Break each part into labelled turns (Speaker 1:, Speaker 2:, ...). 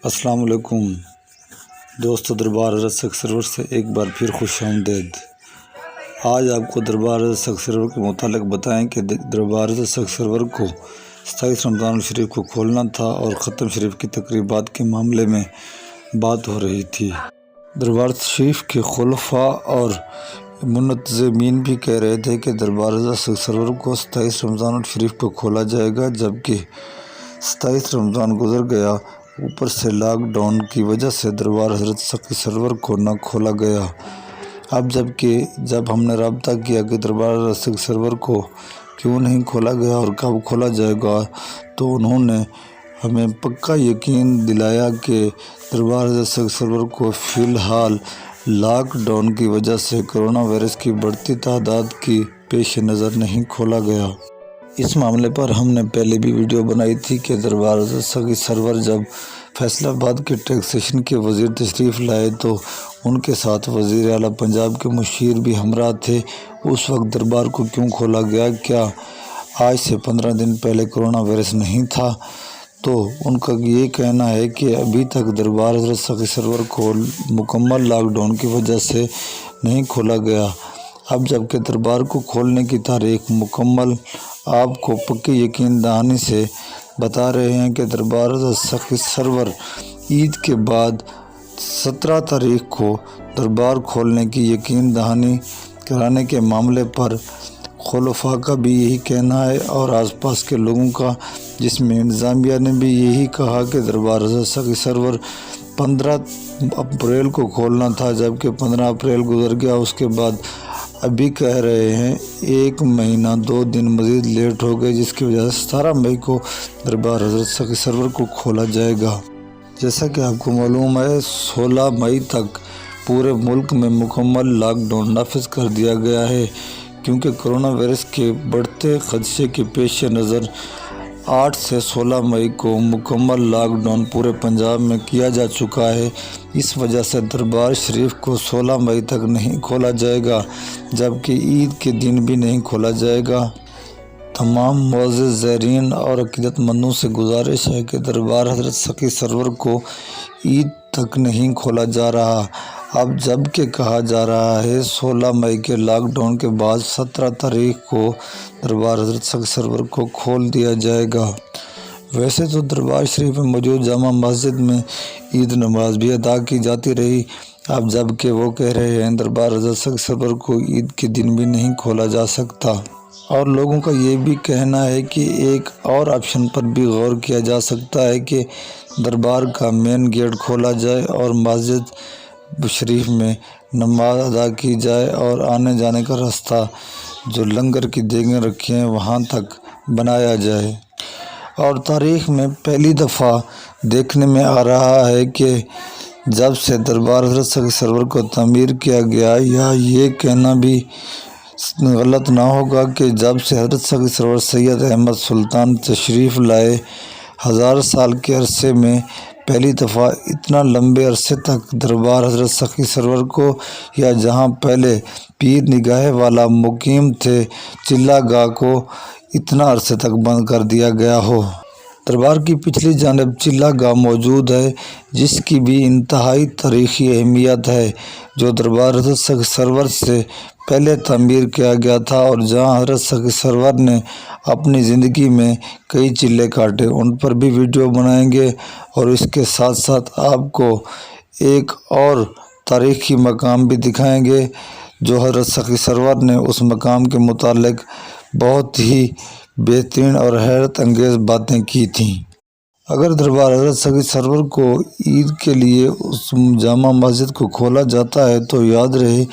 Speaker 1: السلام علیکم دوستو، دربار حضرت سخی سرور سے ایک بار پھر خوش آمدید۔ آج آپ کو دربار حضرت سخی سرور کے متعلق بتائیں کہ دربار حضرت سخی سرور کو 27 رمضان الشریف کو کھولنا تھا اور ختم شریف کی تقریبات کے معاملے میں بات ہو رہی تھی۔ دربار شریف کے خلفاء اور منتظمین بھی کہہ رہے تھے کہ دربار حضرت سخی سرور کو 27 رمضان الشریف کو کھولا جائے گا، جبکہ 27 رمضان گزر گیا، اوپر سے لاک ڈاؤن کی وجہ سے دربار حضرت سخی سرور کو نہ کھولا گیا۔ اب جب ہم نے رابطہ کیا کہ دربار حضرت سخی سرور کو کیوں نہیں کھولا گیا اور کب کھولا جائے گا، تو انہوں نے ہمیں پکا یقین دلایا کہ دربار حضرت سخی سرور کو فی الحال لاک ڈاؤن کی وجہ سے کرونا وائرس کی بڑھتی تعداد کی پیش نظر نہیں کھولا گیا۔ اس معاملے پر ہم نے پہلے بھی ویڈیو بنائی تھی کہ دربار حضرت سخی سرور جب فیصل آباد کے ٹیکسیشن کے وزیر تشریف لائے تو ان کے ساتھ وزیر اعلیٰ پنجاب کے مشیر بھی ہمراہ تھے۔ اس وقت دربار کو کیوں کھولا گیا؟ کیا آج سے 15 دن پہلے کرونا وائرس نہیں تھا؟ تو ان کا یہ کہنا ہے کہ ابھی تک دربار حضرت سخی سرور کو مکمل لاک ڈاؤن کی وجہ سے نہیں کھولا گیا۔ اب جبکہ دربار کو کھولنے کی تاریخ مکمل آپ کو پکی یقین دہانی سے بتا رہے ہیں کہ دربار حضرت سخی سرور عید کے بعد 17 تاریخ کو دربار کھولنے کی یقین دہانی کرانے کے معاملے پر خلفاء کا بھی یہی کہنا ہے اور آس پاس کے لوگوں کا، جس میں انتظامیہ نے بھی یہی کہا کہ دربار حضرت سخی سرور 15 اپریل کو کھولنا تھا، جبکہ 15 اپریل گزر گیا۔ اس کے بعد ابھی کہہ رہے ہیں 1 مہینہ 2 دن مزید لیٹ ہو گئے، جس کی وجہ سے 17 مئی کو دربار حضرت سخی سرور کو کھولا جائے گا۔ جیسا کہ آپ کو معلوم ہے 16 مئی تک پورے ملک میں مکمل لاک ڈاؤن نافذ کر دیا گیا ہے، کیونکہ کرونا وائرس کے بڑھتے خدشے کے پیش نظر 8 سے 16 مئی کو مکمل لاک ڈاؤن پورے پنجاب میں کیا جا چکا ہے۔ اس وجہ سے دربار شریف کو 16 مئی تک نہیں کھولا جائے گا، جبکہ عید کے دن بھی نہیں کھولا جائے گا۔ تمام معزز زائرین اور عقیدت مندوں سے گزارش ہے کہ دربار حضرت سخی سرور کو عید تک نہیں کھولا جا رہا۔ اب جب کہ کہا جا رہا ہے 16 مئی کے لاک ڈاؤن کے بعد 17 تاریخ کو دربار حضرت سخی سرور کو کھول دیا جائے گا۔ ویسے تو دربار شریف میں موجود جامع مسجد میں عید نماز بھی ادا کی جاتی رہی، اب جب کہ وہ کہہ رہے ہیں دربار حضرت سخی سرور کو عید کے دن بھی نہیں کھولا جا سکتا۔ اور لوگوں کا یہ بھی کہنا ہے کہ ایک اور آپشن پر بھی غور کیا جا سکتا ہے کہ دربار کا مین گیٹ کھولا جائے اور مسجد شریف میں نماز ادا کی جائے اور آنے جانے کا راستہ جو لنگر کی دیگیں رکھی ہیں وہاں تک بنایا جائے۔ اور تاریخ میں پہلی دفعہ دیکھنے میں آ رہا ہے کہ جب سے دربار حضرت سخی سرور کو تعمیر کیا گیا، یا یہ کہنا بھی غلط نہ ہوگا کہ جب سے حضرت سخی سرور سید احمد سلطان تشریف لائے، 1000 سال کے عرصے میں پہلی دفعہ اتنا لمبے عرصے تک دربار حضرت سخی سرور کو، یا جہاں پہلے پیر نگاہے والا مقیم تھے چلہ گاہ کو، اتنا عرصے تک بند کر دیا گیا ہو۔ دربار کی پچھلی جانب چلہ گاہ موجود ہے، جس کی بھی انتہائی تاریخی اہمیت ہے، جو دربار حضرت سخی سرور سے پہلے تعمیر کیا گیا تھا اور جہاں حضرت سخی سرور نے اپنی زندگی میں کئی چلے کاٹے۔ ان پر بھی ویڈیو بنائیں گے اور اس کے ساتھ ساتھ آپ کو ایک اور تاریخی مقام بھی دکھائیں گے جو حضرت سخی سرور نے اس مقام کے متعلق بہت ہی بہترین اور حیرت انگیز باتیں کی تھیں۔ اگر دربار حضرت سخی سرور کو عید کے لیے اس جامع مسجد کو کھولا جاتا ہے تو یاد رہے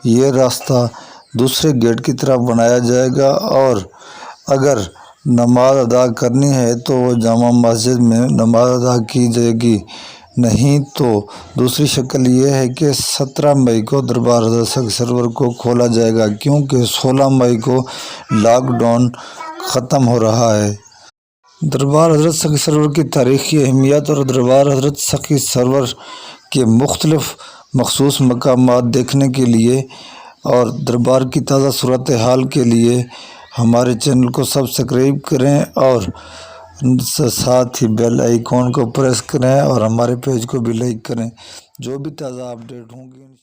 Speaker 1: یہ راستہ دوسرے گیٹ کی طرف بنایا جائے گا، اور اگر نماز ادا کرنی ہے تو وہ جامع مسجد میں نماز ادا کی جائے گی، نہیں تو دوسری شکل یہ ہے کہ 17 مئی کو دربار حضرت سخی سرور کو کھولا جائے گا، کیونکہ 16 مئی کو لاک ڈاؤن ختم ہو رہا ہے۔ دربار حضرت سخی سرور کی تاریخی اہمیت اور دربار حضرت سخی سرور کے مختلف مخصوص مقامات دیکھنے کے لیے اور دربار کی تازہ صورتحال کے لیے ہمارے چینل کو سبسکرائب کریں اور ساتھ ہی بیل آئیکن کو پریس کریں اور ہمارے پیج کو بھی لائک کریں۔ جو بھی تازہ اپڈیٹ ہوں گی